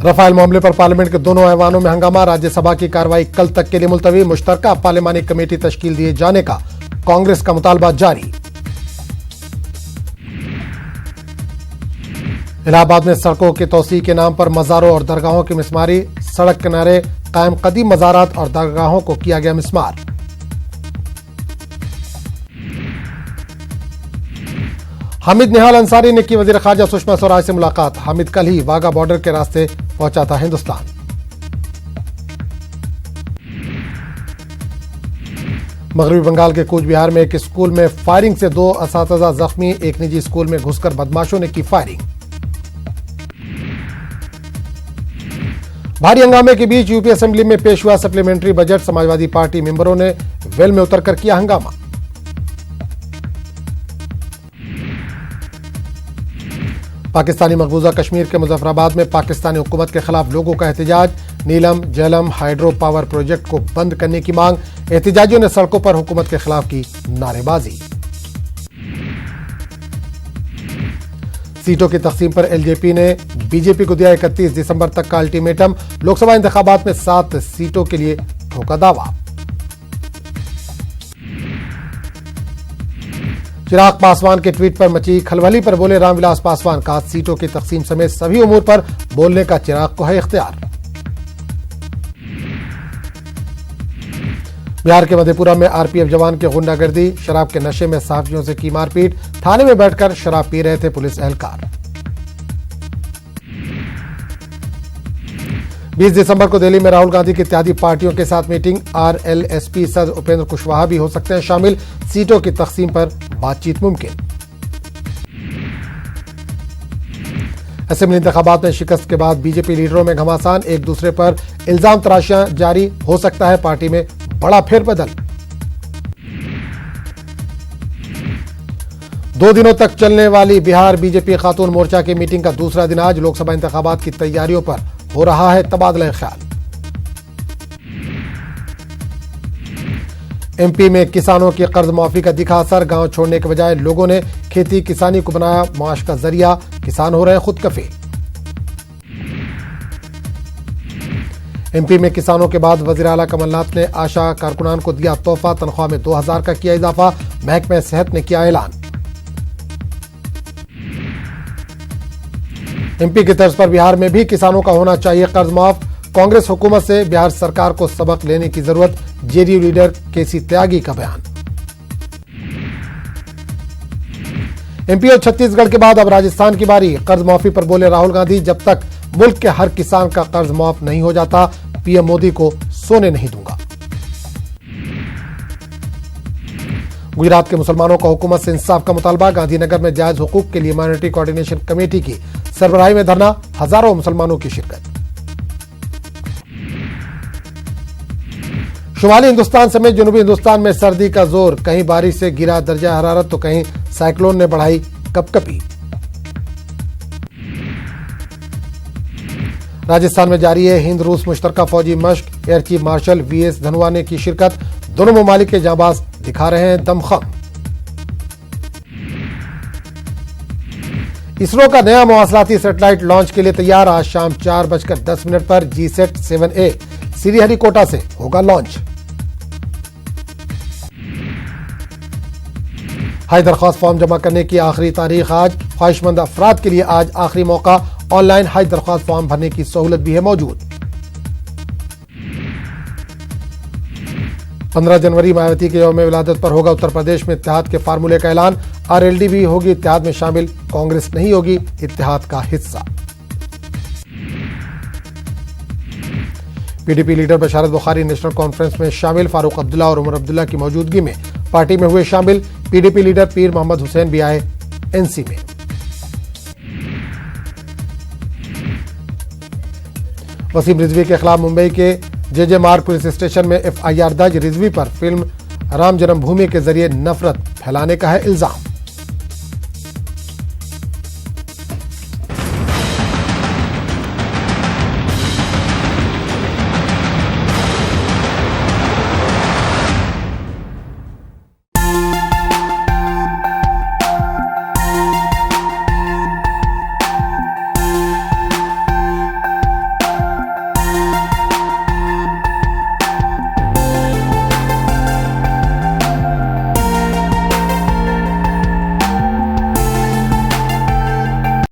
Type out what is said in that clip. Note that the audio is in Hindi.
रफाल मामले पर पार्लियामेंट के दोनों ऐवानों में हंगामा। राज्यसभा की कार्रवाई कल तक के लिए मुलतवी। मुश्तरका पार्लियामानी कमेटी तश्कील दिए जाने का कांग्रेस का मुतालबा जारी। इलाहाबाद में सड़कों की तोसी के नाम पर मज़ारों और दरगाहों की मिसमारी। सड़क किनारे कायम कदीम मज़ारात और दरगाहों को किया गया मिसमार। हामिद निहाल अंसारी ने की वजीर खारजा सुषमा स्वराज से मुलाकात। हामिद कल ही वाघा बॉर्डर के रास्ते पहुंचा था हिंदुस्तान। मगरबी बंगाल के कूच बिहार में एक स्कूल में फायरिंग से 2 असातिज़ा जख्मी। एक निजी स्कूल में घुसकर बदमाशों ने की फायरिंग। भारी हंगामे के बीच यूपी असेंबली में पेश हुआ सप्लीमेंट्री बजट। समाजवादी पार्टी मेंबरों ने वेल में उतरकर किया हंगामा। पाकिस्तानी मकबूजा कश्मीर के मुजफ्फराबाद में पाकिस्तानी हुकूमत के खिलाफ लोगों का एहतजाज। नीलम झेलम हाइड्रो पावर प्रोजेक्ट को बंद करने की मांग। एहतजाजियों ने सड़कों पर हुकूमत के खिलाफ की नारेबाजी। सीटों की तकसीम पर एलजेपी ने बीजेपी को दिया 31 दिसंबर तक का अल्टीमेटम। लोकसभा इंतखाबात में 7 सीटों के लिए ठोका दावा। चिराग पासवान के ट्वीट पर मची खलबली पर बोले रामविलास पासवान। कहा सीटों की तकसीम समेत सभी उमूर पर बोलने का चिराग को है इख्तियार। बिहार के मधेपुरा में आरपीएफ जवान की गुंडागर्दी। शराब के नशे में सहाफियों से की मारपीट। थाने में बैठकर शराब पी रहे थे पुलिस एहलकार। 20 दिसंबर को दिल्ली में राहुल गांधी की इत्तेहादी पार्टियों के साथ मीटिंग। आरएलएसपी सदर उपेंद्र कुशवाहा भी हो सकते हैं शामिल। सीटों की तकसीम पर बातचीत मुमकिन। असेंबली इंतखाबात में शिकस्त के बाद बीजेपी लीडरों में घमासान। एक दूसरे पर इल्जाम तराशियां जारी। हो सकता है पार्टी में बड़ा फेरबदल। 2 दिनों तक चलने वाली बिहार बीजेपी खातून मोर्चा की मीटिंग का दूसरा दिन आज। लोकसभा इंतखाबात की तैयारियों पर हो रहा है तबादला ख्याल। एमपी में किसानों की कर्ज माफी का दिखा असर। गांव छोड़ने के बजाय लोगों ने खेती किसानी को बनाया माश का जरिया। किसान हो रहे खुद कफील। एमपी में किसानों के बाद वजीर आला कमलनाथ ने आशा कारकुनान को दिया तोहफा। तनख्वाह में 2000 का किया इजाफा। महकमे सेहत ने किया ऐलान। एमपी की तर्ज पर बिहार में भी किसानों का होना चाहिए कर्ज माफ। कांग्रेस हुकूमत से बिहार सरकार को सबक लेने की जरूरत। जेडीयू लीडर केसी त्यागी का बयान। एमपी और छत्तीसगढ़ के बाद अब राजस्थान की बारी। कर्ज माफी पर बोले राहुल गांधी। जब तक मुल्क के हर किसान का कर्ज माफ नहीं हो जाता पीएम मोदी को सोने नहीं दूंगा। गुजरात के मुसलमानों का हुकूमत से इंसाफ का मुतालबा। गांधीनगर में जायज हुकूक के लिए माइनॉरिटी कोऑर्डिनेशन कमेटी की सरबराही में धरना। हजारों मुसलमानों की शिरकत। शुमाली हिंदुस्तान समेत जनूबी हिंदुस्तान में सर्दी का जोर। कहीं बारिश से गिरा दर्जा हरारत तो कहीं साइक्लोन ने बढ़ाई कपकपी। राजस्थान में जारी है हिंद रूस मुश्तरका फौजी मश्क। एयर चीफ मार्शल वीएस धनुआ ने की शिरकत। दोनों ममालिक के जांबाज दिखा रहे हैं दमखम। इसरो का नया मवासलाती सैटेलाइट लॉन्च के लिए तैयार। आज शाम 4:10 पर जीसैट 7A श्रीहरिकोटा से होगा लॉन्च। हाई दरख्वास्त फॉर्म जमा करने की आखिरी तारीख आज। ख्वाहिशमंद अफराद के लिए आज आखिरी मौका। ऑनलाइन हाई दरख्वास्त फॉर्म भरने की सहूलत भी है मौजूद। 15 जनवरी मायावती के यौम विलादत पर होगा उत्तर प्रदेश में इत्तेहाद के फार्मूले का ऐलान। आरएलडी भी होगी इत्तेहाद में शामिल। कांग्रेस नहीं होगी इत्तेहाद का हिस्सा। पीडीपी लीडर बशारत बुखारी नेशनल कॉन्फ्रेंस में शामिल। फारूक अब्दुल्ला और उमर अब्दुल्ला की मौजूदगी में पार्टी में हुए शामिल। पीडीपी लीडर पीर मोहम्मद हुसैन भी आए एनसी में। वसीम रिजवी के खिलाफ मुंबई के जेजे मार्ग पुलिस स्टेशन में एफआईआर दर्ज। रिजवी पर फिल्म राम जन्मभूमि के जरिए नफरत फैलाने का है इल्जाम।